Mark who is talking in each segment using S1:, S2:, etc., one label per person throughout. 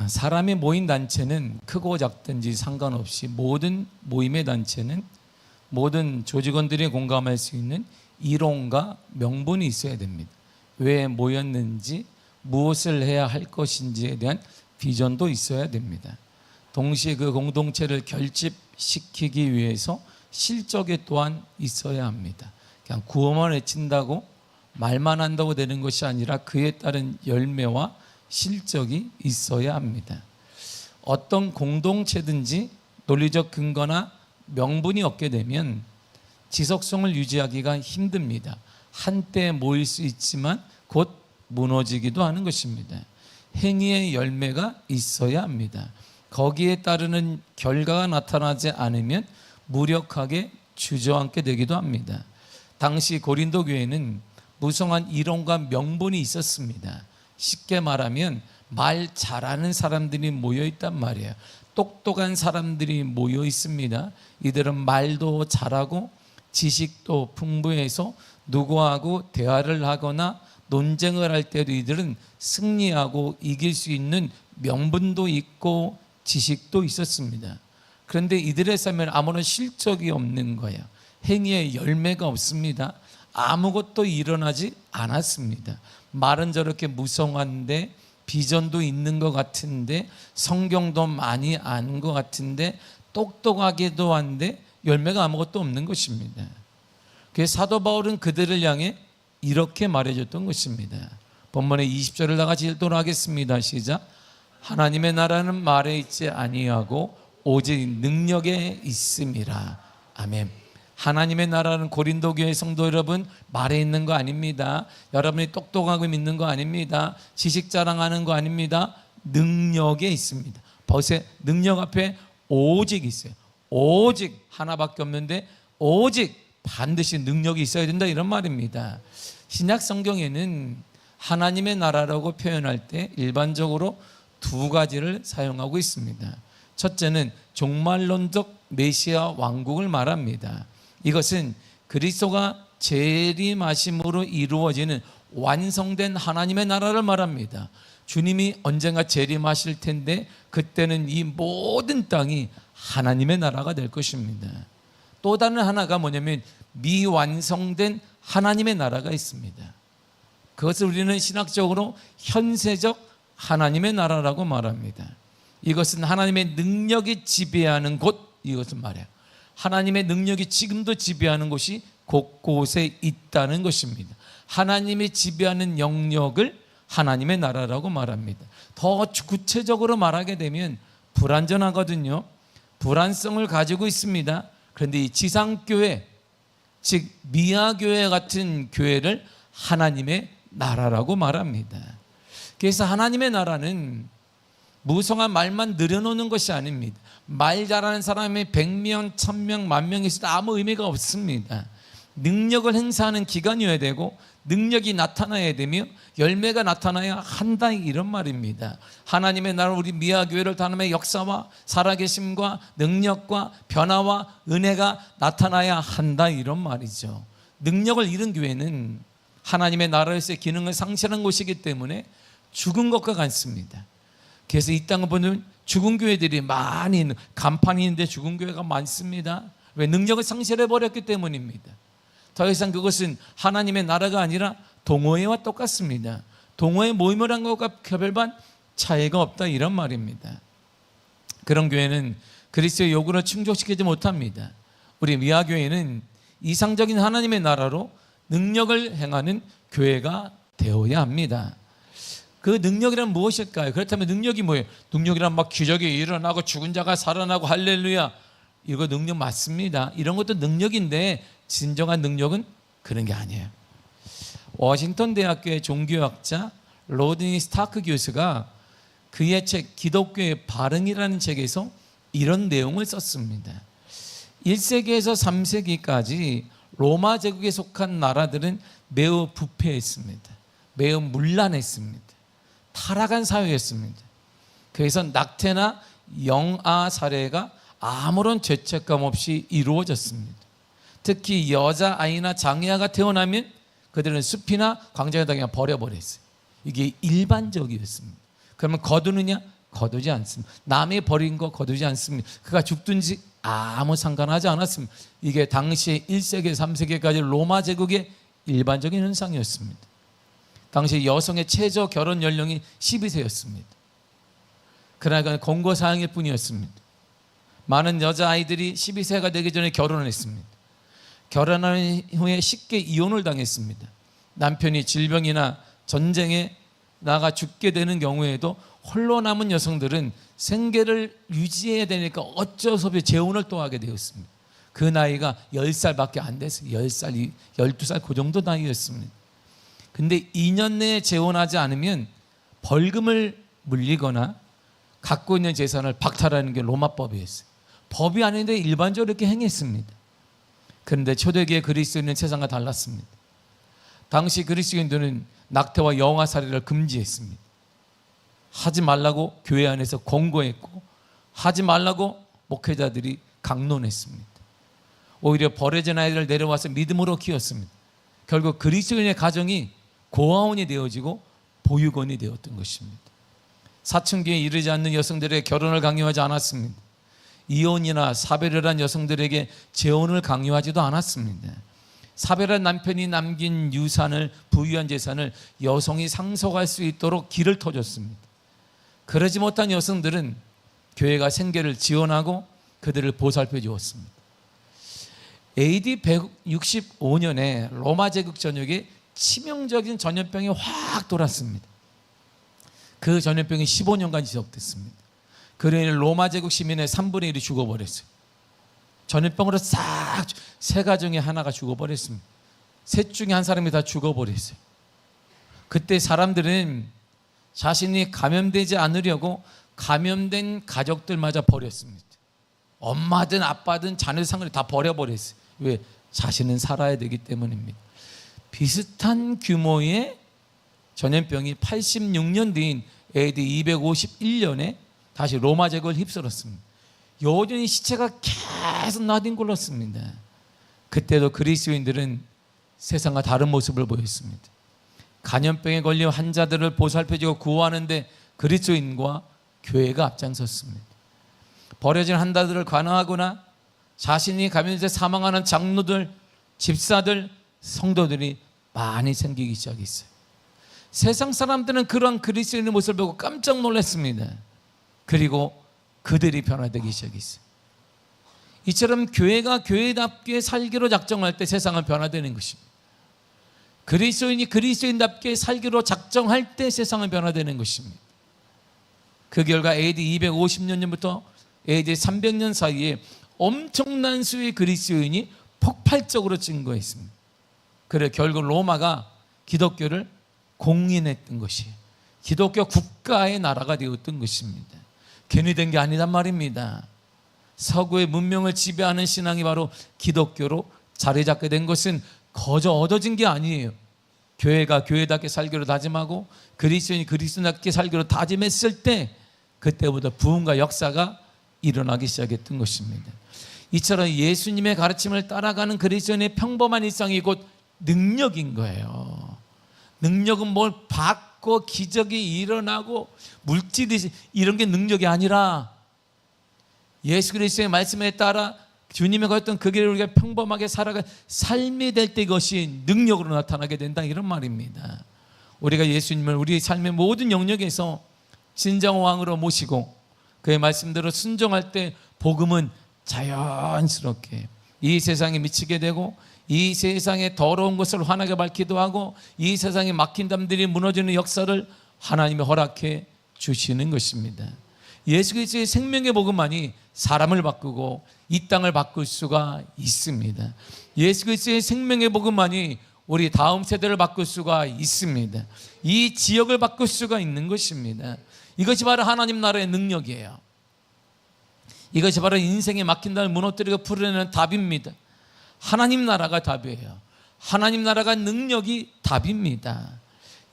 S1: 사람이 모인 단체는 크고 작든지 상관없이 모든 모임의 단체는 모든 조직원들이 공감할 수 있는 이론과 명분이 있어야 됩니다. 왜 모였는지, 무엇을 해야 할 것인지에 대한 비전도 있어야 됩니다. 동시에 그 공동체를 결집시키기 위해서 실적이 또한 있어야 합니다. 그냥 구호만 외친다고 말만 한다고 되는 것이 아니라 그에 따른 열매와 실적이 있어야 합니다. 어떤 공동체든지 논리적 근거나 명분이 없게 되면 지속성을 유지하기가 힘듭니다. 한때 모일 수 있지만 곧 무너지기도 하는 것입니다. 행위의 열매가 있어야 합니다. 거기에 따르는 결과가 나타나지 않으면 무력하게 주저앉게 되기도 합니다. 당시 고린도 교회는 무성한 이론과 명분이 있었습니다. 쉽게 말하면 말 잘하는 사람들이 모여 있단 말이에요. 똑똑한 사람들이 모여 있습니다. 이들은 말도 잘하고 지식도 풍부해서 누구하고 대화를 하거나 논쟁을 할 때도 이들은 승리하고 이길 수 있는 명분도 있고 지식도 있었습니다. 그런데 이들의 삶에는 아무런 실적이 없는 거예요. 행위의 열매가 없습니다. 아무것도 일어나지 않았습니다. 말은 저렇게 무성한데 비전도 있는 것 같은데 성경도 많이 아는 것 같은데 똑똑하기도 한데 열매가 아무것도 없는 것입니다. 그래서 사도 바울은 그들을 향해 이렇게 말해줬던 것입니다. 본문의 20절을 다 같이 읽도록 하겠습니다. 시작. 하나님의 나라는 말에 있지 아니하고 오직 능력에 있음이라. 아멘. 하나님의 나라는 고린도 교회 성도 여러분 말에 있는 거 아닙니다. 여러분이 똑똑하고 믿는 거 아닙니다. 지식 자랑하는 거 아닙니다. 능력에 있습니다. 보세요. 능력 앞에 오직 있어요. 오직 하나밖에 없는데 오직 반드시 능력이 있어야 된다 이런 말입니다. 신약 성경에는 하나님의 나라라고 표현할 때 일반적으로 두 가지를 사용하고 있습니다. 첫째는 종말론적 메시아 왕국을 말합니다. 이것은 그리스도가 재림하심으로 이루어지는 완성된 하나님의 나라를 말합니다. 주님이 언젠가 재림하실 텐데 그때는 이 모든 땅이 하나님의 나라가 될 것입니다. 또 다른 하나가 뭐냐면 미완성된 하나님의 나라가 있습니다. 그것을 우리는 신학적으로 현세적 하나님의 나라라고 말합니다. 이것은 하나님의 능력이 지배하는 곳, 이것을 말해요. 하나님의 능력이 지금도 지배하는 곳이 곳곳에 있다는 것입니다. 하나님이 지배하는 영역을 하나님의 나라라고 말합니다. 더 구체적으로 말하게 되면 불완전하거든요. 불안성을 가지고 있습니다. 그런데 이 지상교회, 즉 미아교회 같은 교회를 하나님의 나라라고 말합니다. 그래서 하나님의 나라는 무성한 말만 늘여놓는 것이 아닙니다. 말 잘하는 사람이 100명, 1000명, 10,000명이 있어도 아무 의미가 없습니다. 능력을 행사하는 기간이어야 되고 능력이 나타나야 되며 열매가 나타나야 한다 이런 말입니다. 하나님의 나라 우리 미아교회를 다음에 역사와 살아계심과 능력과 변화와 은혜가 나타나야 한다 이런 말이죠. 능력을 잃은 교회는 하나님의 나라에서의 기능을 상실한 곳이기 때문에 죽은 것과 같습니다. 그래서 이 땅을 보면 죽은 교회들이 많이 있는, 간판이 있는데 죽은 교회가 많습니다. 왜? 능력을 상실해버렸기 때문입니다. 더 이상 그것은 하나님의 나라가 아니라 동호회와 똑같습니다. 동호회 모임을 한 것과 별반 차이가 없다 이런 말입니다. 그런 교회는 그리스도의 요구를 충족시키지 못합니다. 우리 미아교회는 이상적인 하나님의 나라로 능력을 행하는 교회가 되어야 합니다. 그 능력이란 무엇일까요? 그렇다면 능력이 뭐예요? 능력이란 막 기적이 일어나고 죽은 자가 살아나고 할렐루야, 이거 능력 맞습니다. 이런 것도 능력인데 진정한 능력은 그런 게 아니에요. 워싱턴 대학교의 종교학자 로드니 스타크 교수가 그의 책 기독교의 발흥이라는 책에서 이런 내용을 썼습니다. 1세기에서 3세기까지 로마 제국에 속한 나라들은 매우 부패했습니다. 매우 문란했습니다. 타락한 사회였습니다. 그래서 낙태나 영아 살해가 아무런 죄책감 없이 이루어졌습니다. 특히 여자아이나 장애아가 태어나면 그들은 숲이나 광장에다 그냥 버려버렸어요. 이게 일반적이었습니다. 그러면 거두느냐? 거두지 않습니다. 남이 버린 거 거두지 않습니다. 그가 죽든지 아무 상관하지 않았습니다. 이게 당시 1세기, 3세기까지 로마 제국의 일반적인 현상이었습니다. 당시 여성의 최저 결혼 연령이 12세였습니다. 그러니까 권고사항일 뿐이었습니다. 많은 여자아이들이 12세가 되기 전에 결혼을 했습니다. 결혼한 후에 쉽게 이혼을 당했습니다. 남편이 질병이나 전쟁에 나가 죽게 되는 경우에도 홀로 남은 여성들은 생계를 유지해야 되니까 어쩔 수 없이 재혼을 또 하게 되었습니다. 그 나이가 10살밖에 안 됐어요. 10살, 12살 그 정도 나이였습니다. 근데 2년 내에 재혼하지 않으면 벌금을 물리거나 갖고 있는 재산을 박탈하는 게 로마법이었어요. 법이 아닌데 일반적으로 이렇게 행했습니다. 그런데 초대기의 그리스도인은 세상과 달랐습니다. 당시 그리스도인들은 낙태와 영아살이를 금지했습니다. 하지 말라고 교회 안에서 권고했고 하지 말라고 목회자들이 강론했습니다. 오히려 버려진 아이를 내려와서 믿음으로 키웠습니다. 결국 그리스도인의 가정이 고아원이 되어지고 보육원이 되었던 것입니다. 사춘기에 이르지 않는 여성들의 결혼을 강요하지 않았습니다. 이혼이나 사별을 한 여성들에게 재혼을 강요하지도 않았습니다. 사별한 남편이 남긴 유산을, 부유한 재산을 여성이 상속할 수 있도록 길을 터줬습니다. 그러지 못한 여성들은 교회가 생계를 지원하고 그들을 보살펴 주었습니다. AD 165년에 로마 제국 전역에 치명적인 전염병이 확 돌았습니다. 그 전염병이 15년간 지속됐습니다. 그로 인해 로마 제국 시민의 3분의 1이 죽어버렸어요. 전염병으로 싹 세 가정에 하나가 죽어버렸습니다. 셋 중에 한 사람이 다 죽어버렸어요. 그때 사람들은 자신이 감염되지 않으려고 감염된 가족들마저 버렸습니다. 엄마든 아빠든 자녀상을 다 버려버렸어요. 왜? 자신은 살아야 되기 때문입니다. 비슷한 규모의 전염병이 86년 뒤인 AD 251년에 다시 로마 제국을 휩쓸었습니다. 여전히 시체가 계속 나뒹굴렀습니다. 그때도 그리스도인들은 세상과 다른 모습을 보였습니다. 간염병에 걸린 환자들을 보살펴주고 구호하는데 그리스도인과 교회가 앞장섰습니다. 버려진 환자들을 관화하거나 자신이 감염돼서 사망하는 장로들, 집사들, 성도들이 많이 생기기 시작했어요. 세상 사람들은 그런 그리스도인의 모습을 보고 깜짝 놀랐습니다. 그리고 그들이 변화되기 시작했어요. 이처럼 교회가 교회답게 살기로 작정할 때 세상은 변화되는 것입니다. 그리스도인이 그리스도인답게 살기로 작정할 때 세상은 변화되는 것입니다. 그 결과 AD 250년부터 AD 300년 사이에 엄청난 수의 그리스도인이 폭발적으로 증거했습니다. 그래 결국 로마가 기독교를 공인했던 것이에요. 기독교 국가의 나라가 되었던 것입니다. 괜히 된 게 아니란 말입니다. 서구의 문명을 지배하는 신앙이 바로 기독교로 자리 잡게 된 것은 거저 얻어진 게 아니에요. 교회가 교회답게 살기로 다짐하고 그리스도인이 그리스도인답게 살기로 다짐했을 때 그때부터 부흥과 역사가 일어나기 시작했던 것입니다. 이처럼 예수님의 가르침을 따라가는 그리스도인의 평범한 일상이 곧 능력인 거예요. 능력은 뭘 받고 기적이 일어나고 물질이 이런 게 능력이 아니라 예수 그리스도의 말씀에 따라 주님이 가졌던 그 길을 우리가 평범하게 살아가 삶이 될 때 이것이 능력으로 나타나게 된다 이런 말입니다. 우리가 예수님을 우리 삶의 모든 영역에서 진정 왕으로 모시고 그의 말씀대로 순종할 때 복음은 자연스럽게 이 세상에 미치게 되고 이 세상에 더러운 것을 환하게 밝기도 하고 이 세상에 막힌 담들이 무너지는 역사를 하나님이 허락해 주시는 것입니다. 예수 그리스도의 생명의 복음만이 사람을 바꾸고 이 땅을 바꿀 수가 있습니다. 예수 그리스도의 생명의 복음만이 우리 다음 세대를 바꿀 수가 있습니다. 이 지역을 바꿀 수가 있는 것입니다. 이것이 바로 하나님 나라의 능력이에요. 이것이 바로 인생에 막힌 담을 무너뜨리고 풀어내는 답입니다. 하나님 나라가 답이에요. 하나님 나라가 능력이 답입니다.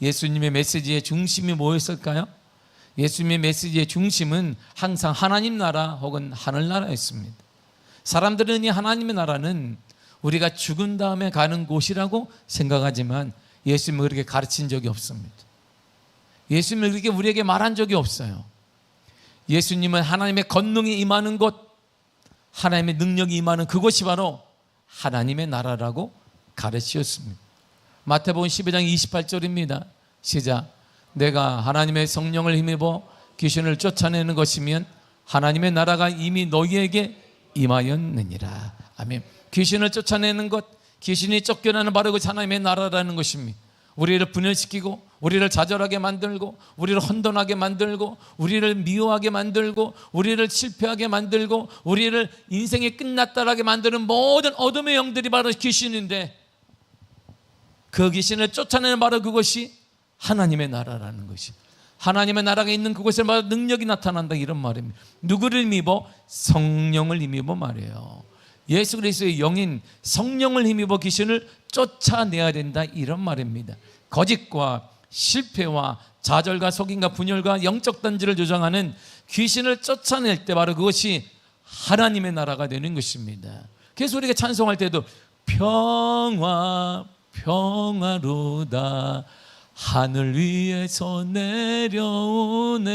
S1: 예수님의 메시지의 중심이 뭐였을까요? 예수님의 메시지의 중심은 항상 하나님 나라 혹은 하늘나라였습니다. 사람들은 이 하나님의 나라는 우리가 죽은 다음에 가는 곳이라고 생각하지만 예수님은 그렇게 가르친 적이 없습니다. 예수님은 그렇게 우리에게 말한 적이 없어요. 예수님은 하나님의 권능이 임하는 곳, 하나님의 능력이 임하는 그곳이 바로 하나님의 나라라고 가르치셨습니다. 마태복음 12장 28절입니다. 시작. 내가 하나님의 성령을 힘입어 귀신을 쫓아내는 것이면 하나님의 나라가 이미 너희에게 임하였느니라. 아멘. 귀신을 쫓아내는 것, 귀신이 쫓겨나는 바로 그 하나님의 나라라는 것입니다. 우리를 분열시키고 우리를 좌절하게 만들고 우리를 혼돈하게 만들고 우리를 미워하게 만들고 우리를 실패하게 만들고 우리를 인생이 끝났다라게 만드는 모든 어둠의 영들이 바로 귀신인데, 그 귀신을 쫓아내는 바로 그것이 하나님의 나라라는 것이, 하나님의 나라가 있는 그곳에 바로 능력이 나타난다, 이런 말입니다. 누구를 힘입어? 성령을 힘입어 말이에요. 예수 그리스도의 영인 성령을 힘입어 귀신을 쫓아내야 된다, 이런 말입니다. 거짓과 실패와 좌절과 속임과 분열과 영적 단지를 조장하는 귀신을 쫓아낼 때 바로 그것이 하나님의 나라가 되는 것입니다. 그래서 우리가 찬송할 때도 평화 평화로다 하늘 위에서 내려오네.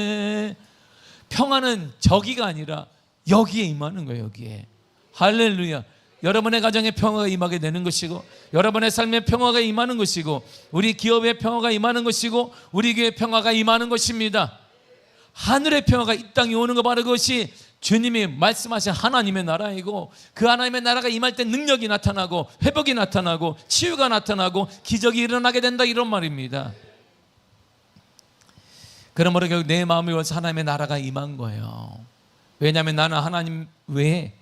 S1: 평화는 저기가 아니라 여기에 임하는 거예요. 여기에. 할렐루야. 여러분의 가정에 평화가 임하게 되는 것이고, 여러분의 삶에 평화가 임하는 것이고, 우리 기업에 평화가 임하는 것이고, 우리 교회에 평화가 임하는 것입니다. 하늘의 평화가 이 땅에 오는 거, 바로 그것이 주님이 말씀하신 하나님의 나라이고, 그 하나님의 나라가 임할 때 능력이 나타나고 회복이 나타나고 치유가 나타나고 기적이 일어나게 된다, 이런 말입니다. 그러므로 결국 내 마음을 위해서 하나님의 나라가 임한 거예요. 왜냐하면 나는 하나님 외에,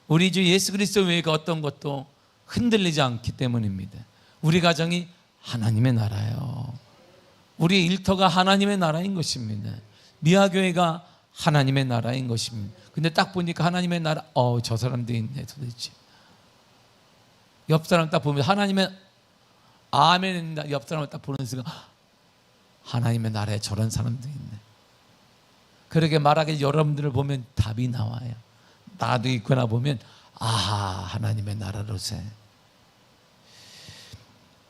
S1: 우리 주 예수 그리스도 외에가 어떤 것도 흔들리지 않기 때문입니다. 우리 가정이 하나님의 나라예요. 우리 일터가 하나님의 나라인 것입니다. 미아교회가 하나님의 나라인 것입니다. 근데 딱 보니까 하나님의 나라, 저 사람도 있네 도대체. 옆 사람 딱 보면 하나님의 아멘, 옆 사람을 딱 보는 순간 하나님의 나라에 저런 사람도 있네. 그렇게 말하기 여러분들을 보면 답이 나와요. 나도 있거나 보면 하나님의 나라로서.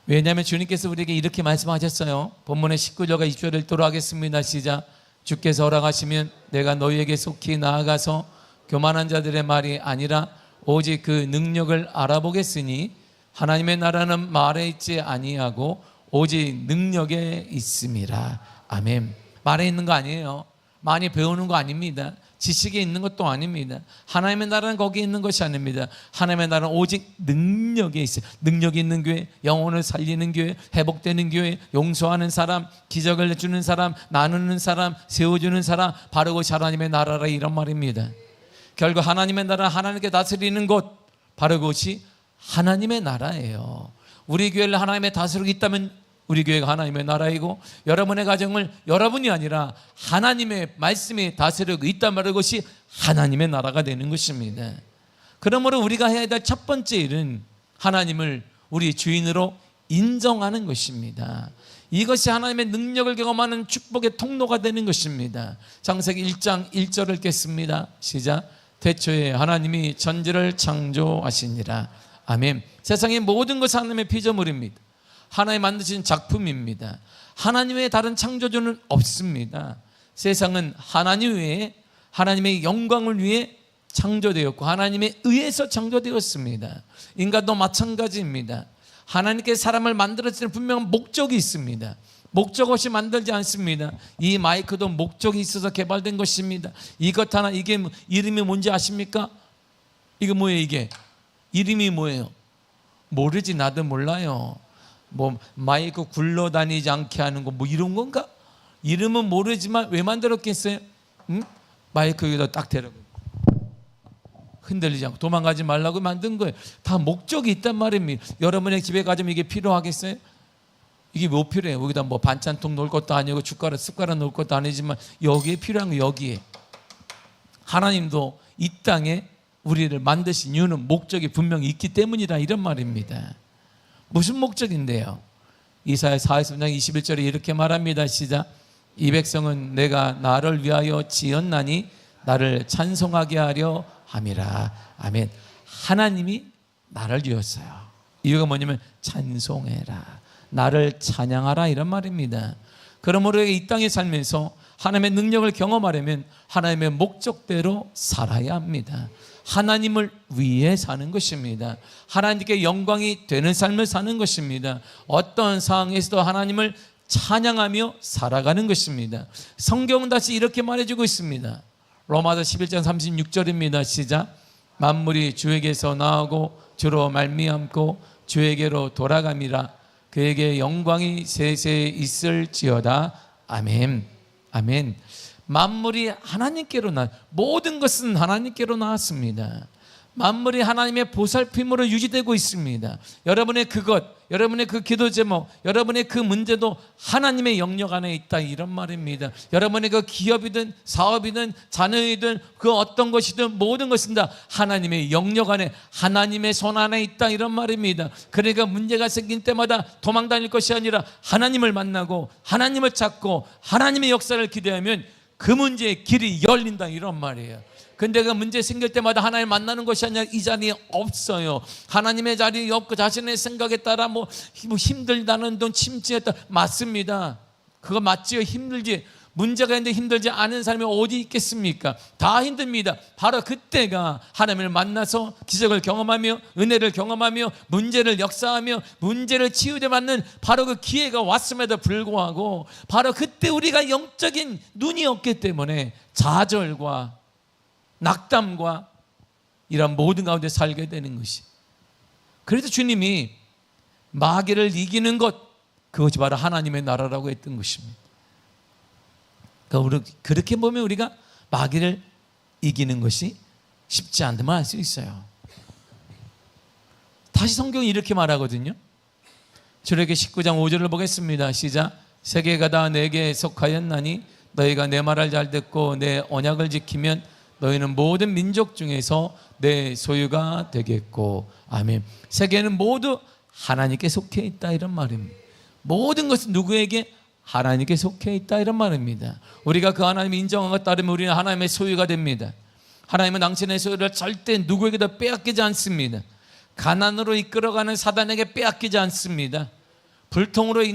S1: 왜냐하면 주님께서 우리에게 이렇게 말씀하셨어요. 본문의 19절과 20절을 읽도록 하겠습니다. 시작. 주께서 허락하시면 내가 너희에게 속히 나아가서 교만한 자들의 말이 아니라 오직 그 능력을 알아보겠으니 하나님의 나라는 말에 있지 아니하고 오직 능력에 있음이라. 아멘. 말에 있는 거 아니에요. 많이 배우는 거 아닙니다. 지식에 있는 것도 아닙니다. 하나님의 나라는 거기에 있는 것이 아닙니다. 하나님의 나라는 오직 능력에 있어요. 능력이 있는 교회, 영혼을 살리는 교회, 회복되는 교회, 용서하는 사람, 기적을 주는 사람, 나누는 사람, 세워주는 사람, 바로 그것이 하나님의 나라라, 이런 말입니다. 결국 하나님의 나라, 하나님께 다스리는 곳, 바로 그것이 하나님의 나라예요. 우리 교회를 하나님의 다스리고 있다면 우리 교회가 하나님의 나라이고, 여러분의 가정을 여러분이 아니라 하나님의 말씀이 다스리고 있단 말은 것이 하나님의 나라가 되는 것입니다. 그러므로 우리가 해야 될 첫 번째 일은 하나님을 우리 주인으로 인정하는 것입니다. 이것이 하나님의 능력을 경험하는 축복의 통로가 되는 것입니다. 창세기 1장 1절을 읽겠습니다. 시작. 태초에 하나님이 천지를 창조하시니라. 아멘. 세상의 모든 것은 하나님의 피조물입니다. 하나님 만드신 작품입니다. 하나님 외에 다른 창조주는 없습니다. 세상은 하나님 외에 하나님의 영광을 위해 창조되었고 하나님에 의해서 창조되었습니다. 인간도 마찬가지입니다. 하나님께 사람을 만들었을 분명한 목적이 있습니다. 목적 없이 만들지 않습니다. 이 마이크도 목적이 있어서 개발된 것입니다. 이것 하나, 이게 이름이 뭔지 아십니까? 이거 뭐예요? 이게 이름이 뭐예요? 모르지. 나도 몰라요. 뭐 마이크 굴러다니지 않게 하는 거 뭐 이런 건가? 이름은 모르지만 왜 만들었겠어요? 응? 마이크 여기다 딱 대라고, 흔들리지 않고 도망가지 말라고 만든 거예요. 다 목적이 있단 말입니다. 여러분의 집에 가지면 이게 필요하겠어요? 이게 뭐 필요해요? 여기다 뭐 반찬통 놓을 것도 아니고 숟가락 놓을 것도 아니지만 여기에 필요한 거, 여기에. 하나님도 이 땅에 우리를 만드신 이유는 목적이 분명히 있기 때문이라, 이런 말입니다. 무슨 목적인데요? 이사야 43장 21절에 이렇게 말합니다. 시작. 이 백성은 내가 나를 위하여 지었나니 나를 찬송하게 하려 함이라. 아멘. 하나님이 나를 지었어요. 이유가 뭐냐면 찬송해라, 나를 찬양하라, 이런 말입니다. 그러므로 이 땅에 살면서 하나님의 능력을 경험하려면 하나님의 목적대로 살아야 합니다. 하나님을 위해 사는 것입니다. 하나님께 영광이 되는 삶을 사는 것입니다. 어떤 상황에서도 하나님을 찬양하며 살아가는 것입니다. 성경은 다시 이렇게 말해주고 있습니다. 로마서 11장 36절입니다. 시작. 만물이 주에게서 나오고 주로 말미암고 주에게로 돌아감이라. 그에게 영광이 세세에 있을지어다. 아멘. 아멘. 만물이 하나님께로 모든 것은 하나님께로 나왔습니다. 만물이 하나님의 보살핌으로 유지되고 있습니다. 여러분의 그것, 여러분의 그 기도 제목, 여러분의 그 문제도 하나님의 영역 안에 있다, 이런 말입니다. 여러분의 그 기업이든 사업이든 자녀이든 그 어떤 것이든 모든 것은 다 하나님의 영역 안에, 하나님의 손 안에 있다, 이런 말입니다. 그러니까 문제가 생긴 때마다 도망 다닐 것이 아니라 하나님을 만나고 하나님을 찾고 하나님의 역사를 기대하면 그 문제의 길이 열린다, 이런 말이에요. 근데 그 문제 생길 때마다 하나님 만나는 것이 아니라 이 자리에 없어요. 하나님의 자리에 없고 자신의 생각에 따라 뭐 힘들다는 돈 침체했다. 맞습니다. 그거 맞지요. 힘들지. 문제가 있는데 힘들지 않은 사람이 어디 있겠습니까? 다 힘듭니다. 바로 그때가 하나님을 만나서 기적을 경험하며 은혜를 경험하며 문제를 역사하며 문제를 치유되 받는 바로 그 기회가 왔음에도 불구하고 바로 그때 우리가 영적인 눈이 없기 때문에 좌절과 낙담과 이런 모든 가운데 살게 되는 것이. 그래서 주님이 마귀를 이기는 것, 그것이 바로 하나님의 나라라고 했던 것입니다. 그러니까 그렇게 보면 우리가 마귀를 이기는 것이 쉽지 않다만 알 수 있어요. 다시 성경이 이렇게 말하거든요. 출애굽기 19장 5절을 보겠습니다. 시작. 세계가 다 내게 속하였나니 너희가 내 말을 잘 듣고 내 언약을 지키면 너희는 모든 민족 중에서 내 소유가 되겠고. 아멘. 세계는 모두 하나님께 속해 있다, 이런 말입니다. 모든 것은 누구에게? 하나님께 속해 있다, 이런 말입니다. 우리가 그 하나님이 인정한 것 따르면 우리는 하나님의 소유가 됩니다. 하나님은 당신의 소유를 절대 누구에게도 빼앗기지 않습니다. 가난으로 이끌어가는 사단에게 빼앗기지 않습니다. 불통으로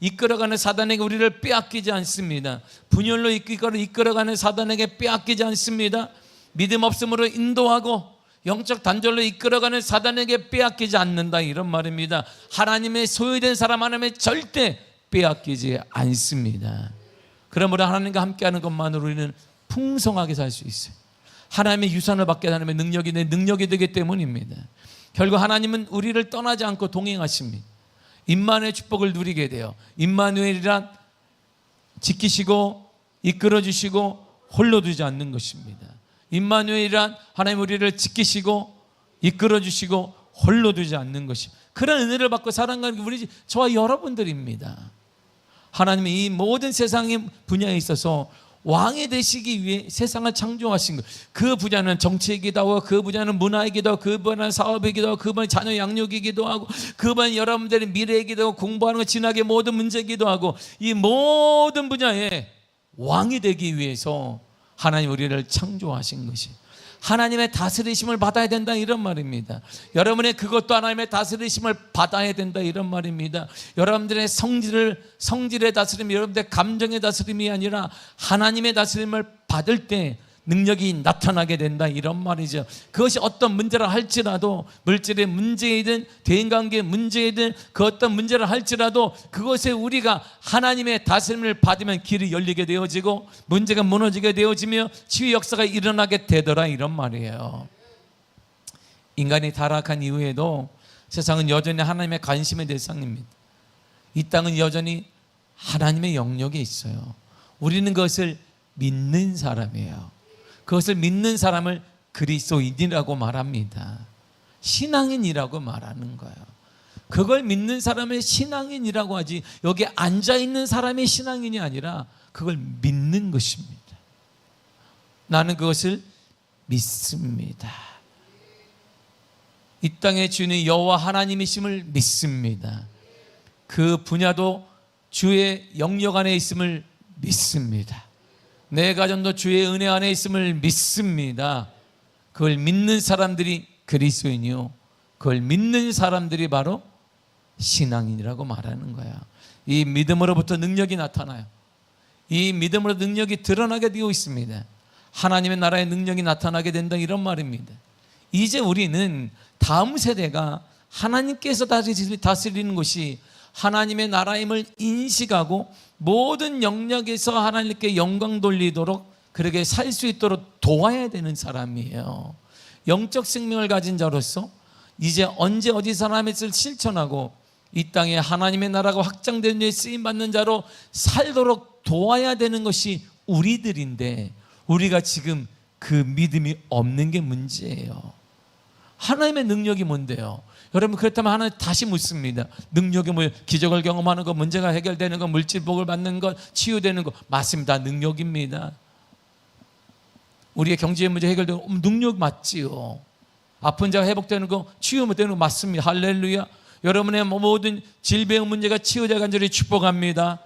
S1: 이끌어가는 사단에게 우리를 빼앗기지 않습니다. 분열로 이끌어가는 사단에게 빼앗기지 않습니다. 믿음 없음으로 인도하고 영적 단절로 이끌어가는 사단에게 빼앗기지 않는다, 이런 말입니다. 하나님의 소유된 사람 하나님의 절대 빼앗기지 않습니다. 그러므로 하나님과 함께하는 것만으로 우리는 풍성하게 살 수 있어요. 하나님의 유산을 받게 하나님의 능력이 내 능력이 되기 때문입니다. 결국 하나님은 우리를 떠나지 않고 동행하십니다. 임마누엘의 축복을 누리게 돼요. 임마누엘이란 지키시고 이끌어주시고 홀로 두지 않는 것입니다. 임마누엘이란 하나님 우리를 지키시고 이끌어주시고 홀로 두지 않는 것입니다. 그런 은혜를 받고 살아가는 게 우리 저와 여러분들입니다. 하나님이 이 모든 세상의 분야에 있어서 왕이 되시기 위해 세상을 창조하신 것. 그 분야는 정치이기도 하고, 그 분야는 문화이기도 하고, 그 분야는 사업이기도 하고, 그 분야는 자녀 양육이기도 하고, 그 분야는 여러분들의 미래이기도 하고, 공부하는 것 진학의 모든 문제이기도 하고, 이 모든 분야에 왕이 되기 위해서 하나님 우리를 창조하신 것이, 하나님의 다스리심을 받아야 된다, 이런 말입니다. 여러분의 그것도 하나님의 다스리심을 받아야 된다, 이런 말입니다. 여러분들의 성질의 다스림, 여러분들의 감정의 다스림이 아니라 하나님의 다스림을 받을 때 능력이 나타나게 된다, 이런 말이죠. 그것이 어떤 문제라 할지라도, 물질의 문제이든 대인관계의 문제이든 그 어떤 문제를 할지라도 그것에 우리가 하나님의 다스림을 받으면 길이 열리게 되어지고 문제가 무너지게 되어지며 치유 역사가 일어나게 되더라, 이런 말이에요. 인간이 타락한 이후에도 세상은 여전히 하나님의 관심의 대상입니다. 이 땅은 여전히 하나님의 영역에 있어요. 우리는 그것을 믿는 사람이에요. 그것을 믿는 사람을 그리스도인이라고 말합니다. 신앙인이라고 말하는 거예요. 그걸 믿는 사람을 신앙인이라고 하지, 여기 앉아있는 사람이 신앙인이 아니라 그걸 믿는 것입니다. 나는 그것을 믿습니다. 이 땅의 주인이 여호와 하나님이심을 믿습니다. 그 분야도 주의 영역 안에 있음을 믿습니다. 내 가정도 주의 은혜 안에 있음을 믿습니다. 그걸 믿는 사람들이 그리스도인이요, 그걸 믿는 사람들이 바로 신앙인이라고 말하는 거야. 이 믿음으로부터 능력이 나타나요. 이 믿음으로 능력이 드러나게 되어 있습니다. 하나님의 나라의 능력이 나타나게 된다, 이런 말입니다. 이제 우리는 다음 세대가 하나님께서 다스리는 것이 하나님의 나라임을 인식하고 모든 영역에서 하나님께 영광 돌리도록 그렇게 살 수 있도록 도와야 되는 사람이에요. 영적 생명을 가진 자로서 이제 언제 어디 사람을 실천하고 이 땅에 하나님의 나라가 확장되는 데 쓰임받는 자로 살도록 도와야 되는 것이 우리들인데, 우리가 지금 그 믿음이 없는 게 문제예요. 하나님의 능력이 뭔데요? 여러분, 그렇다면 하나 다시 묻습니다. 능력이 뭐예요? 기적을 경험하는 것, 문제가 해결되는 것, 물질복을 받는 것, 치유되는 것, 맞습니다. 능력입니다. 우리의 경제 문제 해결되고 능력 맞지요. 아픈 자가 회복되는 거, 치유되는 거 맞습니다. 할렐루야. 여러분의 모든 질병 문제가 치유자 간절히 축복합니다.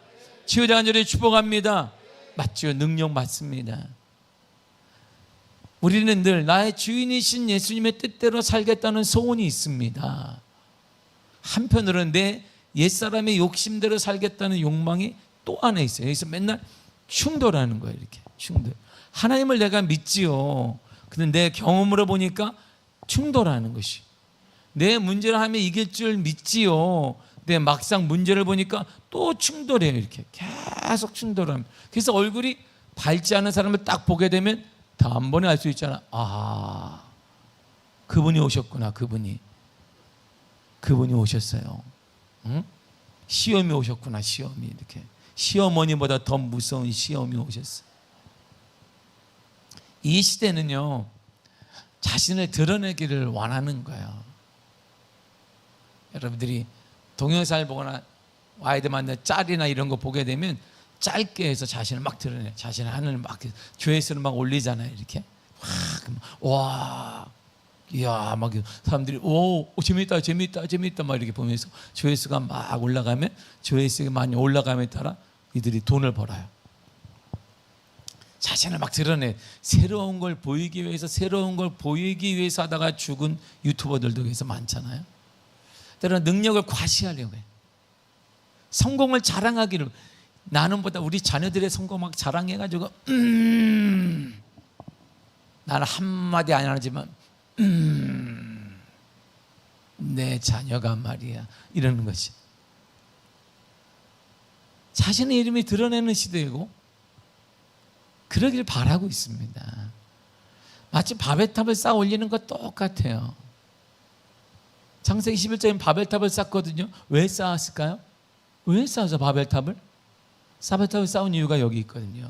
S1: 치유자 간절히 축복합니다. 맞죠? 능력 맞습니다. 우리는 늘 나의 주인이신 예수님의 뜻대로 살겠다는 소원이 있습니다. 한편으로는 내 옛사람의 욕심대로 살겠다는 욕망이 또 하나 있어요. 그래서 맨날 충돌하는 거예요. 이렇게 충돌. 하나님을 내가 믿지요. 근데 내 경험으로 보니까 충돌하는 것이, 내 문제를 하면 이길 줄 믿지요. 근데 막상 문제를 보니까 또 충돌해요. 이렇게 계속 충돌합니다. 그래서 얼굴이 밝지 않은 사람을 딱 보게 되면 단번에 알 수 있잖아. 아, 그분이 오셨구나. 그분이 오셨어요. 응? 시험이 오셨구나. 시험이 이렇게 시어머니보다 더 무서운 시험이 오셨어요. 이 시대는요, 자신을 드러내기를 원하는 거예요. 여러분들이 동영상을 보거나 아이들 만나 짤이나 이런 거 보게 되면 짧게 해서 자신을 막 드러내, 자신을 하늘을 막 조회수를 막 올리잖아요. 이렇게 와, 이야, 막 사람들이 오, 재밌다 막 이렇게 보면서 조회수가 막 올라가면, 조회수가 많이 올라감에 따라 이들이 돈을 벌어요. 자신을 막 드러내, 새로운 걸 보이기 위해서 하다가 죽은 유튜버들도 그래서 많잖아요. 때로는 능력을 과시하려고 해요. 성공을 자랑하기를, 나는보다 우리 자녀들의 성공 막 자랑해가지고 나는 한마디 안 하지만 내 자녀가 말이야, 이러는 것이 자신의 이름이 드러내는 시대이고 그러길 바라고 있습니다. 마치 바벨탑을 쌓아 올리는 것 똑같아요. 창세기 11장에 바벨탑을 쌓거든요. 왜 쌓았을까요? 왜 쌓아서 바벨탑을 쌓은 이유가 여기 있거든요.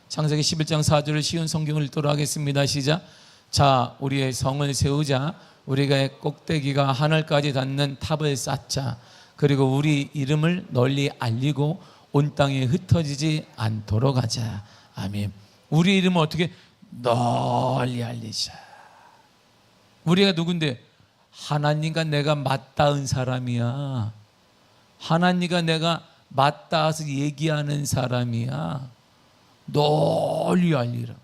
S1: 창세기 11장 4절을 쉬운 성경을 읽도록 하겠습니다. 시작. 자, 우리의 성을 세우자. 우리가 꼭대기가 하늘까지 닿는 탑을 쌓자. 그리고 우리 이름을 널리 알리고 온 땅에 흩어지지 않도록 하자. 아멘. 우리 이름을 어떻게 널리 알리자. 우리가 누군데? 하나님과 내가 맞닿은 사람이야. 하나님과 내가 맞닿아서 얘기하는 사람이야. 널리 알리라.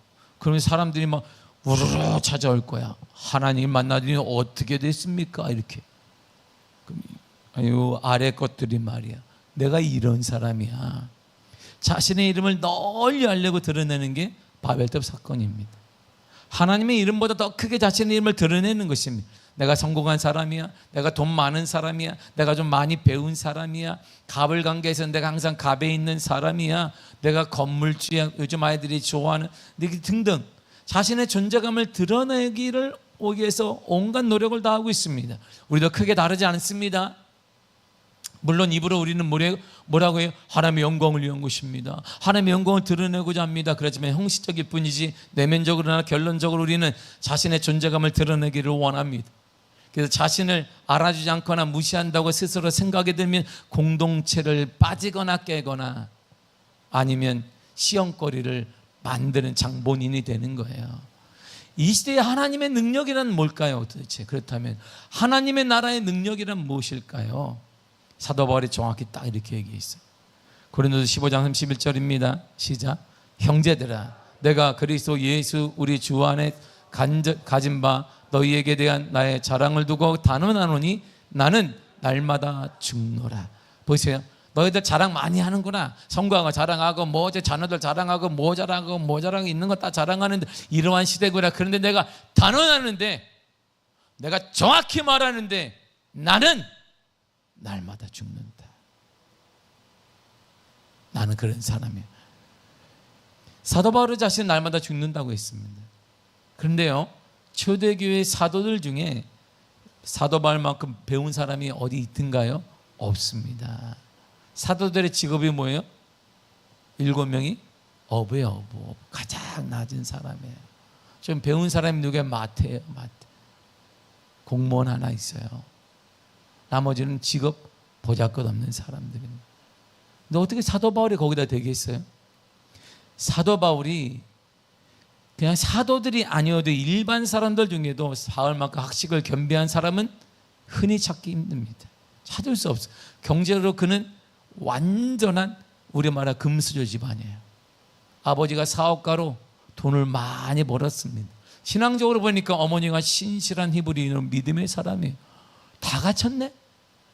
S1: 그러면 사람들이 막 우르르 찾아올 거야. 하나님 만나더니 어떻게 됐습니까? 이렇게. 아유, 아래 것들이 말이야. 내가 이런 사람이야. 자신의 이름을 널리 알리고 드러내는 게 바벨탑 사건입니다. 하나님의 이름보다 더 크게 자신의 이름을 드러내는 것입니다. 내가 성공한 사람이야. 내가 돈 많은 사람이야. 내가 좀 많이 배운 사람이야. 갑을 관계에서 내가 항상 갑에 있는 사람이야. 내가 건물주야. 요즘 아이들이 좋아하는 등등 자신의 존재감을 드러내기를 위해서 온갖 노력을 다하고 있습니다. 우리도 크게 다르지 않습니다. 물론 입으로 우리는 뭐라고 해요? 하나님의 영광을 위한 것입니다. 하나님의 영광을 드러내고자 합니다. 그렇지만 형식적일 뿐이지 내면적으로나 결론적으로 우리는 자신의 존재감을 드러내기를 원합니다. 그래서 자신을 알아주지 않거나 무시한다고 스스로 생각이 들면 공동체를 빠지거나 깨거나 아니면 시험거리를 만드는 장본인이 되는 거예요. 이 시대의 하나님의 능력이란 뭘까요? 도대체 그렇다면 하나님의 나라의 능력이란 무엇일까요? 사도 바울이 정확히 딱 이렇게 얘기했어요. 고린도서 15장 31절입니다. 시작. 형제들아, 내가 그리스도 예수 우리 주 안에 가진 바 너희에게 대한 나의 자랑을 두고 단언하노니 나는 날마다 죽노라. 보세요. 너희들 자랑 많이 하는구나. 성공하고 자랑하고 뭐 자녀들 자랑하고 뭐 자랑하고 뭐 자랑 있는 거 다 자랑하는데 이러한 시대구나. 그런데 내가 단언하는데, 내가 정확히 말하는데 나는 날마다 죽는다. 나는 그런 사람이에요. 사도 바울 자신은 날마다 죽는다고 했습니다. 그런데요, 초대교회 사도들 중에 사도 바울만큼 배운 사람이 어디 있던가요? 없습니다. 사도들의 직업이 뭐예요? 7명이 어부예요. 어부. 가장 낮은 사람이에요. 좀 배운 사람이 누구예요? 마태예요. 마태. 공무원 하나 있어요. 나머지는 직업 보잘것없는 사람들입니다. 근데 어떻게 사도 바울이 거기다 되겠어요? 사도 바울이 그냥 사도들이 아니어도 일반 사람들 중에도 바울만큼 학식을 겸비한 사람은 흔히 찾기 힘듭니다. 찾을 수 없어요. 경제로 그는 완전한 우리말로 금수저 집안이에요. 아버지가 사업가로 돈을 많이 벌었습니다. 신앙적으로 보니까 어머니가 신실한 히브리인으로 믿음의 사람이에요. 다 갖췄네.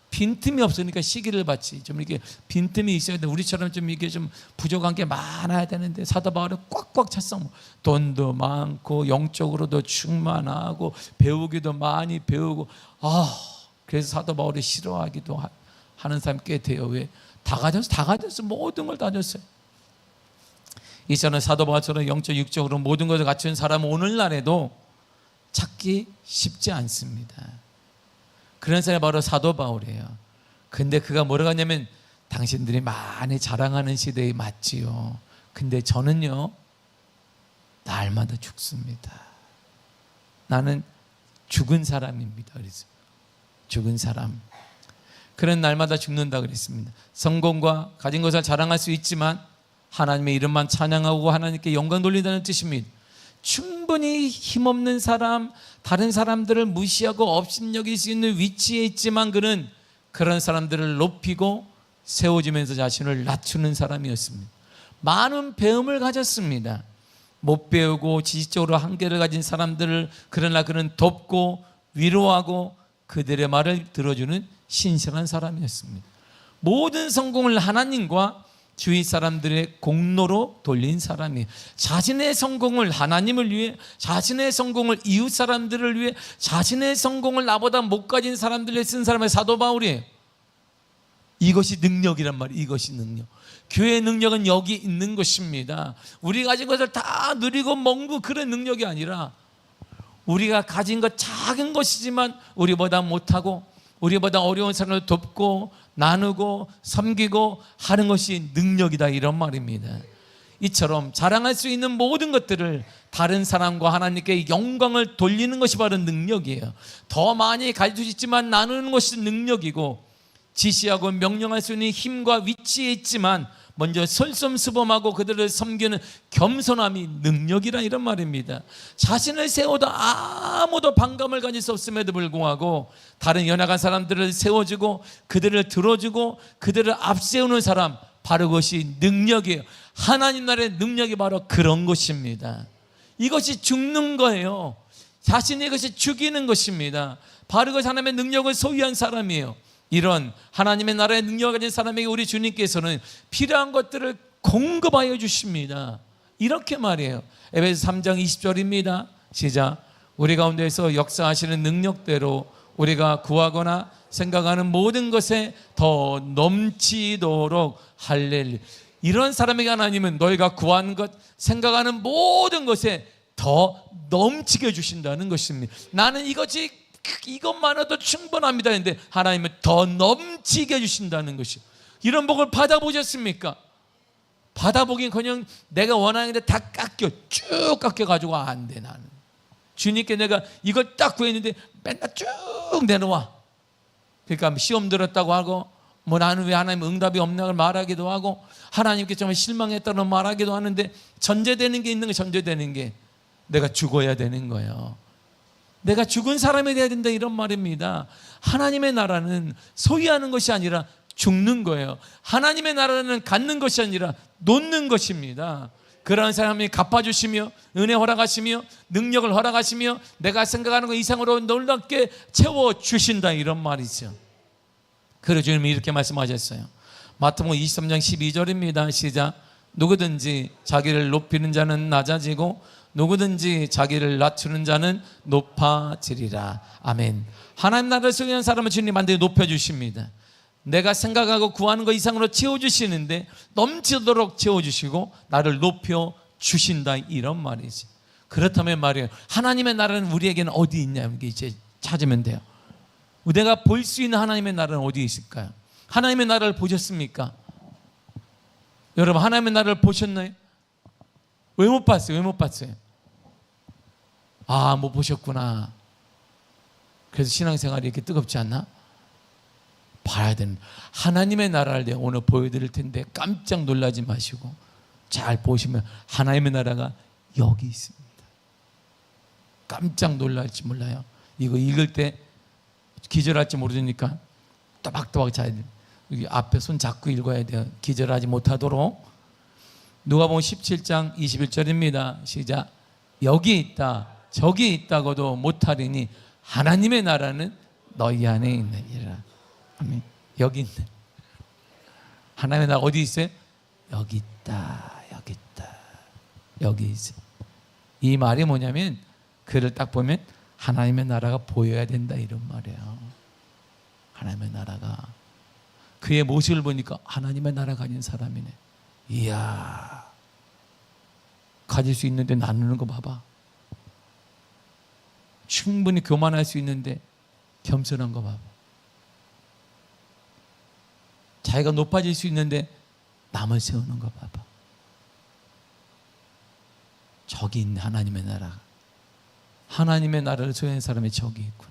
S1: 빈틈이 없으니까 시기를 받지. 좀 이렇게 빈틈이 있어야 돼. 우리처럼 좀 이게 좀 부족한 게 많아야 되는데 사도 바울은 꽉꽉 찼어. 돈도 많고 영적으로도 충만하고 배우기도 많이 배우고. 그래서 사도 바울이 싫어하기도 하는 사람이 꽤 돼요. 왜? 다 가졌어. 모든 걸 다 줬어요. 이처럼 사도 바울처럼 영적 육적으로 모든 것을 갖춘 사람은 오늘날에도 찾기 쉽지 않습니다. 그런 사람이 바로 사도 바울이에요. 근데 그가 뭐라고 하냐면, 당신들이 많이 자랑하는 시대에 맞지요. 근데 저는요, 날마다 죽습니다. 나는 죽은 사람입니다. 그래서 죽은 사람. 그런 날마다 죽는다 그랬습니다. 성공과 가진 것을 자랑할 수 있지만 하나님의 이름만 찬양하고 하나님께 영광 돌린다는 뜻입니다. 충분히 힘없는 사람, 다른 사람들을 무시하고 업신여길 수 있는 위치에 있지만 그는 그런 사람들을 높이고 세워주면서 자신을 낮추는 사람이었습니다. 많은 배움을 가졌습니다. 못 배우고 지식적으로 한계를 가진 사람들을 그러나 그는 돕고 위로하고 그들의 말을 들어주는 신실한 사람이었습니다. 모든 성공을 하나님과 주위 사람들의 공로로 돌린 사람이에요. 자신의 성공을 하나님을 위해, 자신의 성공을 이웃 사람들을 위해, 자신의 성공을 나보다 못 가진 사람들을 쓴 사람의 사도 바울이에요. 이것이 능력이란 말이에요. 이것이 능력. 교회의 능력은 여기 있는 것입니다. 우리가 가진 것을 다 누리고 먹고 그런 능력이 아니라 우리가 가진 것 작은 것이지만 우리보다 못하고 우리보다 어려운 사람을 돕고 나누고 섬기고 하는 것이 능력이다, 이런 말입니다. 이처럼 자랑할 수 있는 모든 것들을 다른 사람과 하나님께 영광을 돌리는 것이 바로 능력이에요. 더 많이 가질 수 있지만 나누는 것이 능력이고, 지시하고 명령할 수 있는 힘과 위치에 있지만 먼저 솔선수범하고 그들을 섬기는 겸손함이 능력이라, 이런 말입니다. 자신을 세워도 아무도 반감을 가질 수 없음에도 불구하고 다른 연약한 사람들을 세워주고 그들을 들어주고 그들을 앞세우는 사람, 바로 그것이 능력이에요. 하나님 나라의 능력이 바로 그런 것입니다. 이것이 죽는 거예요. 자신이 이것이 죽이는 것입니다. 바로 그것이 하나님의 능력을 소유한 사람이에요. 이런 하나님의 나라의 능력을 가진 사람에게 우리 주님께서는 필요한 것들을 공급하여 주십니다. 이렇게 말이에요. 에베소 3장 20절입니다. 시작. 우리 가운데서 역사하시는 능력대로 우리가 구하거나 생각하는 모든 것에 더 넘치도록 할렐루야. 이런 사람에게 하나님은 너희가 구하는 것, 생각하는 모든 것에 더 넘치게 주신다는 것입니다. 나는 이것만으로도 충분합니다 했는데 하나님은 더 넘치게 해주신다는 것이요. 이런 복을 받아보셨습니까? 받아보긴커녕 내가 원하는 데 다 쭉 깎여가지고 안 돼. 나는 주님께 내가 이걸 딱 구했는데 맨날 쭉 내놓아. 그러니까 시험 들었다고 하고, 나는 왜 하나님 응답이 없나 말하기도 하고, 하나님께 정말 실망했다고 말하기도 하는데, 전제되는 게 있는 거, 전제되는 게 내가 죽어야 되는 거예요. 내가 죽은 사람이 되어야 된다, 이런 말입니다. 하나님의 나라는 소유하는 것이 아니라 죽는 거예요. 하나님의 나라는 갖는 것이 아니라 놓는 것입니다. 그러한 사람이 갚아주시며 은혜 허락하시며 능력을 허락하시며 내가 생각하는 것 이상으로 놀랍게 채워주신다, 이런 말이죠. 그래서 주님이 이렇게 말씀하셨어요. 마태복음 23장 12절입니다. 시작. 누구든지 자기를 높이는 자는 낮아지고 누구든지 자기를 낮추는 자는 높아지리라. 아멘. 하나님 나라를 소유한 사람은 주님 반드시 높여주십니다. 내가 생각하고 구하는 것 이상으로 채워주시는데 넘치도록 채워주시고 나를 높여주신다, 이런 말이지. 그렇다면 말이에요, 하나님의 나라는 우리에게는 어디 있냐, 이제 찾으면 돼요. 내가 볼 수 있는 하나님의 나라는 어디 있을까요? 하나님의 나라를 보셨습니까? 여러분, 하나님의 나라를 보셨나요? 왜 못 봤어요? 왜 못 봤어요? 아, 못 보셨구나. 그래서 신앙생활이 이렇게 뜨겁지 않나? 봐야 되는, 하나님의 나라를 내가 오늘 보여드릴 텐데 깜짝 놀라지 마시고 잘 보시면 하나님의 나라가 여기 있습니다. 깜짝 놀랄지 몰라요. 이거 읽을 때 기절할지 모르니까 또박또박 잘, 여기 앞에 손 잡고 읽어야 돼요. 기절하지 못하도록. 누가복음 17장 21절입니다. 시작. 여기 있다 저기 있다고도 못하리니 하나님의 나라는 너희 안에 있느니라. 아멘. 여기 있네. 하나님의 나라 어디 있어요? 여기 있다, 여기 있다, 여기 있어. 이 말이 뭐냐면, 그를 딱 보면 하나님의 나라가 보여야 된다, 이런 말이에요. 하나님의 나라가, 그의 모습을 보니까 하나님의 나라 가진 사람이네. 이야, 가질 수 있는데 나누는 거 봐봐. 충분히 교만할 수 있는데 겸손한 거 봐봐. 자기가 높아질 수 있는데 남을 세우는 거 봐봐. 저기 있네, 하나님의 나라. 하나님의 나라를 소유한 사람이 저기 있구나.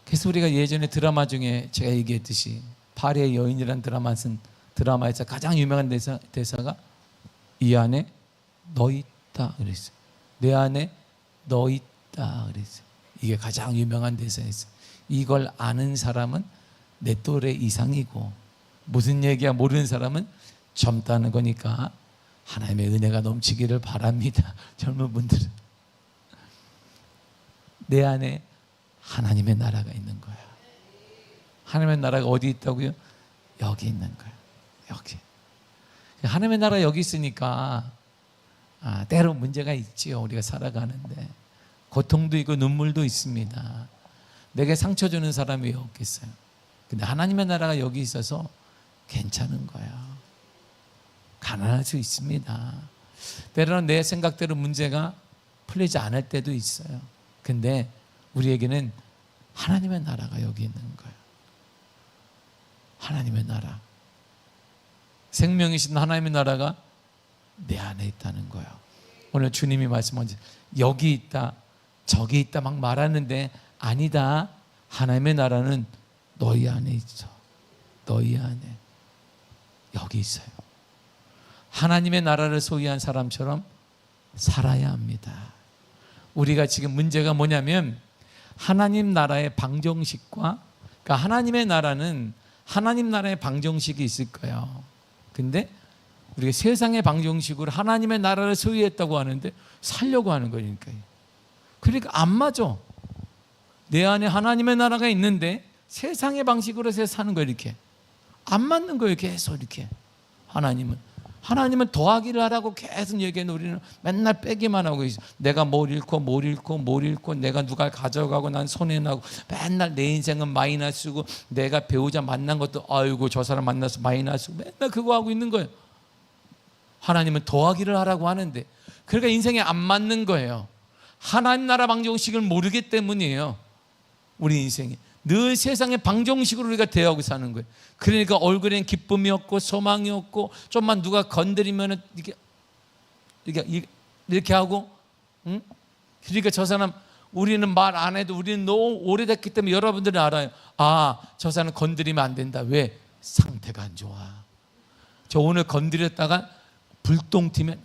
S1: 그래서 우리가 예전에 드라마 중에 제가 얘기했듯이 파리의 여인이라는 드라마에서 가장 유명한 대사가 이 안에 너 있다 그랬어요. 내 안에 너 있다 그랬어요. 이게 가장 유명한 대사였어요. 이걸 아는 사람은 내 또래 이상이고, 무슨 얘기야 모르는 사람은 젊다는 거니까 하나님의 은혜가 넘치기를 바랍니다. 젊은 분들은 내 안에 하나님의 나라가 있는 거야. 하나님의 나라가 어디 있다고요? 여기 있는 거야. 여기. 하나님의 나라가 여기 있으니까 때로 문제가 있지요. 우리가 살아가는데 고통도 있고 눈물도 있습니다. 내게 상처 주는 사람이 왜 없겠어요? 근데 하나님의 나라가 여기 있어서 괜찮은 거예요. 가난할 수 있습니다. 때로는 내 생각대로 문제가 풀리지 않을 때도 있어요. 근데 우리에게는 하나님의 나라가 여기 있는 거예요. 하나님의 나라, 생명이신 하나님의 나라가 내 안에 있다는 거예요. 오늘 주님이 말씀하신 여기 있다 저기 있다 막 말하는데, 아니다, 하나님의 나라는 너희 안에 있어. 너희 안에 여기 있어요. 하나님의 나라를 소유한 사람처럼 살아야 합니다. 우리가 지금 문제가 뭐냐면, 하나님 나라의 방정식과, 그러니까 하나님의 나라는 하나님 나라의 방정식이 있을 거예요. 근데 우리가 세상의 방정식으로 하나님의 나라를 소유했다고 하는데 살려고 하는 거니까요. 그러니까 안 맞아. 내 안에 하나님의 나라가 있는데 세상의 방식으로 해서 사는 거예요. 이렇게 안 맞는 거예요. 계속 이렇게. 하나님은 더하기를 하라고 계속 얘기하는, 우리는 맨날 빼기만 하고 있어. 내가 뭘 잃고 내가 누가 가져가고 난 손해나고, 맨날 내 인생은 마이너스고, 내가 배우자 만난 것도 아이고 저 사람 만나서 마이너스고, 맨날 그거 하고 있는 거예요. 하나님은 더하기를 하라고 하는데, 그러니까 인생에 안 맞는 거예요. 하나님 나라 방정식을 모르기 때문이에요. 우리 인생이 늘 세상의 방정식으로 우리가 대하고 사는 거예요. 그러니까 얼굴엔 기쁨이 없고 소망이 없고, 좀만 누가 건드리면 이렇게 하고, 응? 그러니까 저 사람, 우리는 말 안 해도 우리는 너무 오래됐기 때문에 여러분들은 알아요. 저 사람 건드리면 안 된다. 왜? 상태가 안 좋아. 저 오늘 건드렸다가 불똥 튀면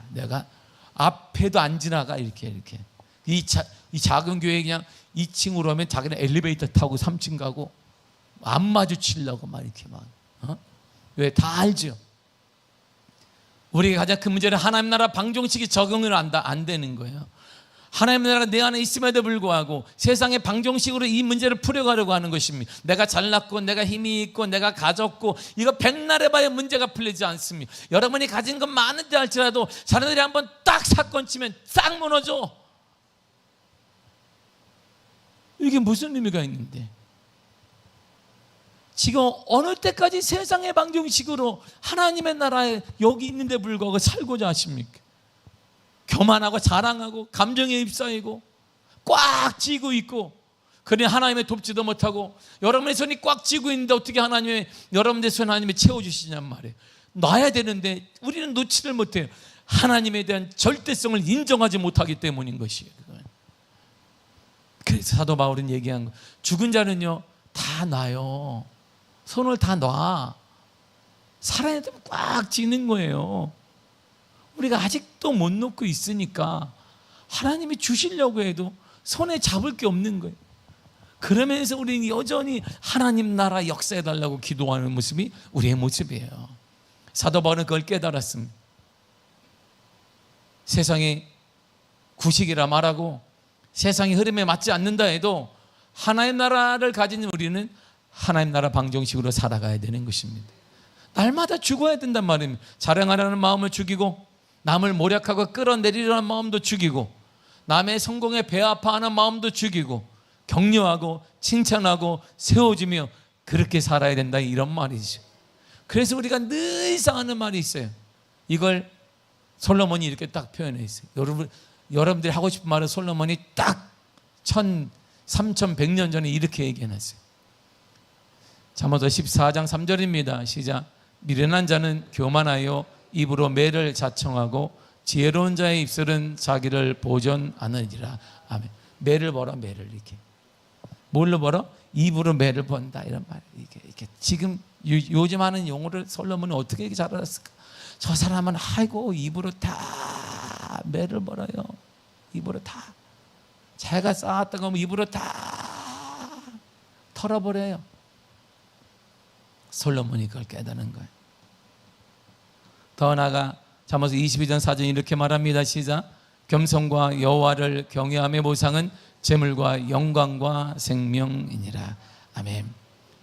S1: 내가 앞에도 안 지나가. 이렇게 이 작은 교회 그냥 2층으로 하면 자기는 엘리베이터 타고 3층 가고 안 마주치려고 막 이렇게 막. 왜? 다 알죠. 우리가 가장 큰 문제는 하나님 나라 방정식이 적응을 안 되는 거예요. 하나님의 나라가 내 안에 있음에도 불구하고 세상의 방정식으로 이 문제를 풀어가려고 하는 것입니다. 내가 잘났고 내가 힘이 있고 내가 가졌고 이거 백날 해봐야 문제가 풀리지 않습니다. 여러분이 가진 건 많은데 할지라도 자녀들이 한번 딱 사건 치면 싹 무너져. 이게 무슨 의미가 있는데, 지금 어느 때까지 세상의 방정식으로 하나님의 나라에 여기 있는데 불구하고 살고자 하십니까? 교만하고 자랑하고 감정에 휩싸이고 꽉 쥐고 있고, 그러니 하나님의 돕지도 못하고 여러분의 손이 꽉 쥐고 있는데 어떻게 여러분의 손 하나님이 채워주시냔 말이에요. 놔야 되는데 우리는 놓지를 못해요. 하나님에 대한 절대성을 인정하지 못하기 때문인 것이에요. 그래서 사도 바울은 얘기한 거, 죽은 자는요 다 놔요. 손을 다 놔. 살아야 되면 꽉 쥐는 거예요. 우리가 아직도 못 놓고 있으니까 하나님이 주시려고 해도 손에 잡을 게 없는 거예요. 그러면서 우리는 여전히 하나님 나라 역사해달라고 기도하는 모습이 우리의 모습이에요. 사도 바울은 그걸 깨달았습니다. 세상이 구식이라 말하고 세상의 흐름에 맞지 않는다 해도 하나님 나라를 가진 우리는 하나님 나라 방정식으로 살아가야 되는 것입니다. 날마다 죽어야 된단 말입니다. 자랑하려는 마음을 죽이고 남을 모략하고 끌어내리려는 마음도 죽이고 남의 성공에 배 아파하는 마음도 죽이고 격려하고 칭찬하고 세워주며 그렇게 살아야 된다, 이런 말이죠. 그래서 우리가 늘상 하는 말이 있어요. 이걸 솔로몬이 이렇게 딱 표현해 있어요. 여러분들이 하고 싶은 말은 솔로몬이 딱 3100년 전에 이렇게 얘기해놨어요. 잠언서 14장 3절입니다. 시작. 미련한 자는 교만하여 입으로 매를 자청하고 지혜로운 자의 입술은 자기를 보존하느니라. 아멘. 매를 벌어, 매를 이렇게. 뭘로 벌어? 입으로 매를 번다, 이런 말. 이렇게 지금 요즘 하는 용어를 솔로몬은 어떻게 이렇게 잘 알았을까? 저 사람은 아이고 입으로 다 매를 벌어요. 입으로 다 자기가 쌓았던 거 입으로 다 털어버려요. 솔로몬이 그걸 깨닫는 거예요. 더 나아가 잠언서 22장 4절 이렇게 말합니다. 시작. 겸손과 여호와를 경외함의 보상은 재물과 영광과 생명이니라. 아멘.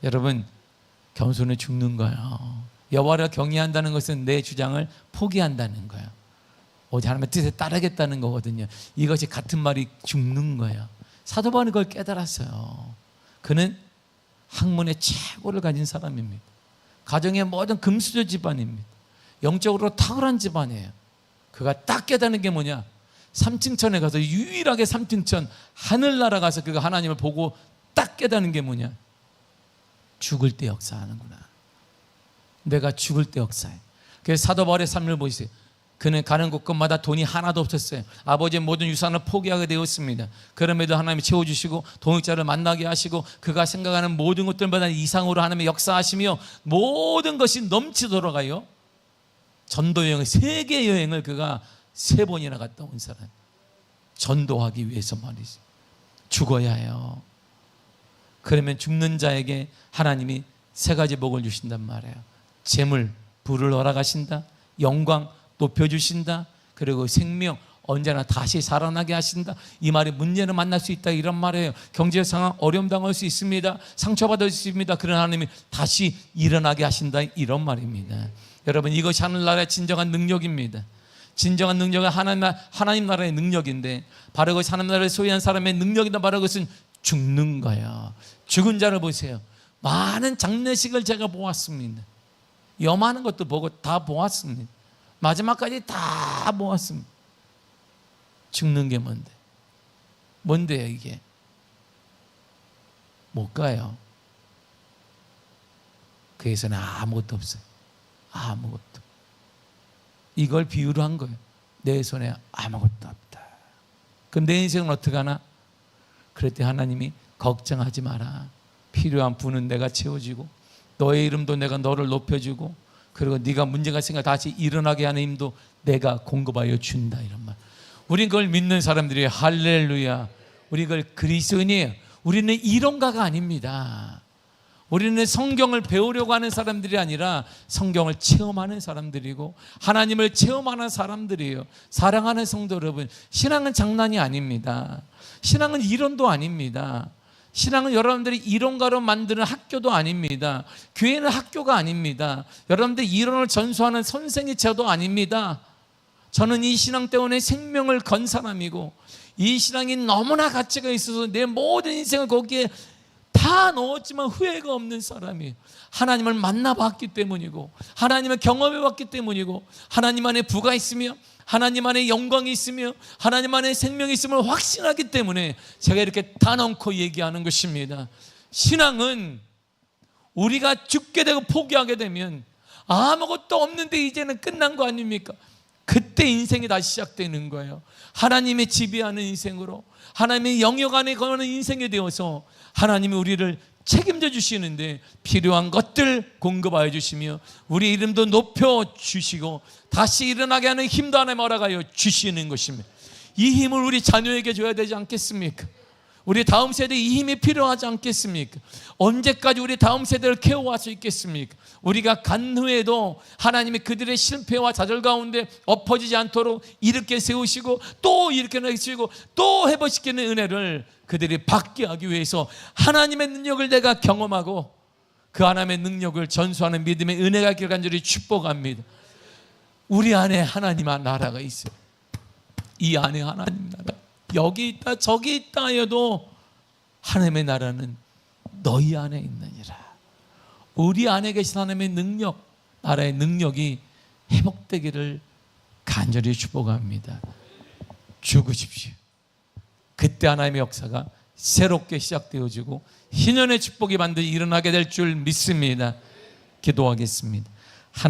S1: 여러분, 겸손은 죽는 거예요. 여호와를 경외한다는 것은 내 주장을 포기한다는 거예요. 오직 하나님의 뜻에 따르겠다는 거거든요. 이것이 같은 말이 죽는 거예요. 사도 바울은 그걸 깨달았어요. 그는 학문의 최고를 가진 사람입니다. 가정의 모든 금수저 집안입니다. 영적으로 탁월한 집안이에요. 그가 딱 깨닫는 게 뭐냐? 3층천에 가서 유일하게 3층천 하늘나라 가서 그가 하나님을 보고 딱 깨닫는 게 뭐냐? 죽을 때 역사하는구나. 내가 죽을 때 역사해. 그래서 사도 바울의 삶을 보세요. 그는 가는 곳곳마다 돈이 하나도 없었어요. 아버지의 모든 유산을 포기하게 되었습니다. 그럼에도 하나님이 채워주시고 동역자를 만나게 하시고 그가 생각하는 모든 것들보다 이상으로 하나님의 역사하시며 모든 것이 넘치도록하여 전도 여행을, 세계 여행을 그가 3번이나 갔다 온 사람. 전도하기 위해서 말이죠. 죽어야 해요. 그러면 죽는 자에게 하나님이 3가지 복을 주신단 말이에요. 재물, 부를 허락하신다. 영광, 높여주신다. 그리고 생명, 언제나 다시 살아나게 하신다. 이 말이 문제는 만날 수 있다, 이런 말이에요. 경제 상황 어려움 당할 수 있습니다. 상처받을 수 있습니다. 그러나 하나님이 다시 일어나게 하신다, 이런 말입니다. 여러분, 이것이 하늘나라의 진정한 능력입니다. 진정한 능력은 하나님 나라의 능력인데, 바로 그것이 하나님 나라를 소유한 사람의 능력이다. 바로 그것은 죽는 거예요. 죽은 자를 보세요. 많은 장례식을 제가 보았습니다. 염하는 것도 보고 다 보았습니다. 마지막까지 다 보았습니다. 죽는 게 뭔데? 뭔데요 이게? 못 가요. 그에서는 아무것도 없어요. 아무것도. 이걸 비유로 한 거예요. 내 손에 아무것도 없다. 그럼 내 인생은 어떻게 하나? 그럴 때 하나님이 걱정하지 마라. 필요한 부는 내가 채워주고 너의 이름도 내가 너를 높여주고 그리고 네가 문제가 생겨 다시 일어나게 하는 힘도 내가 공급하여 준다, 이런 말. 우린 그걸 믿는 사람들이 할렐루야. 우리 그걸 그리스도인이에요. 우리는 이론가가 아닙니다. 우리는 성경을 배우려고 하는 사람들이 아니라 성경을 체험하는 사람들이고 하나님을 체험하는 사람들이에요. 사랑하는 성도 여러분, 신앙은 장난이 아닙니다. 신앙은 이론도 아닙니다. 신앙은 여러분들이 이론가로 만드는 학교도 아닙니다. 교회는 학교가 아닙니다. 여러분들이 이론을 전수하는 선생의 제도 아닙니다. 저는 이 신앙 때문에 생명을 건 사람이고 이 신앙이 너무나 가치가 있어서 내 모든 인생을 거기에 다 넣었지만 후회가 없는 사람이에요. 하나님을 만나봤기 때문이고 하나님을 경험해봤기 때문이고 하나님 안에 부가 있으며 하나님 안에 영광이 있으며 하나님 안에 생명이 있음을 확신하기 때문에 제가 이렇게 단언코 얘기하는 것입니다. 신앙은 우리가 죽게 되고 포기하게 되면 아무것도 없는데 이제는 끝난 거 아닙니까? 그때 인생이 다시 시작되는 거예요. 하나님의 지배하는 인생으로 하나님의 영역 안에 거하는 인생이 되어서 하나님이 우리를 책임져 주시는데 필요한 것들 공급하여 주시며 우리 이름도 높여 주시고 다시 일어나게 하는 힘도 하나님 허락하여 주시는 것입니다. 이 힘을 우리 자녀에게 줘야 되지 않겠습니까? 우리 다음 세대에 이 힘이 필요하지 않겠습니까? 언제까지 우리 다음 세대를 케어할 수 있겠습니까? 우리가 간 후에도 하나님이 그들의 실패와 좌절 가운데 엎어지지 않도록 일으켜 세우시고 또 일으켜 내시고 또 회복시키는 은혜를 그들이 받게 하기 위해서 하나님의 능력을 내가 경험하고 그 하나님의 능력을 전수하는 믿음의 은혜가 있기를 간절히 축복합니다. 우리 안에 하나님 나라가 있어요. 이 안에 하나님 나라, 여기 있다 저기 있다 하여도 하나님의 나라는 너희 안에 있느니라. 우리 안에 계신 하나님의 능력, 나라의 능력이 회복되기를 간절히 축복합니다. 죽으십시오. 그때 하나님의 역사가 새롭게 시작되어지고 희년의 축복이 반드시 일어나게 될 줄 믿습니다. 기도하겠습니다.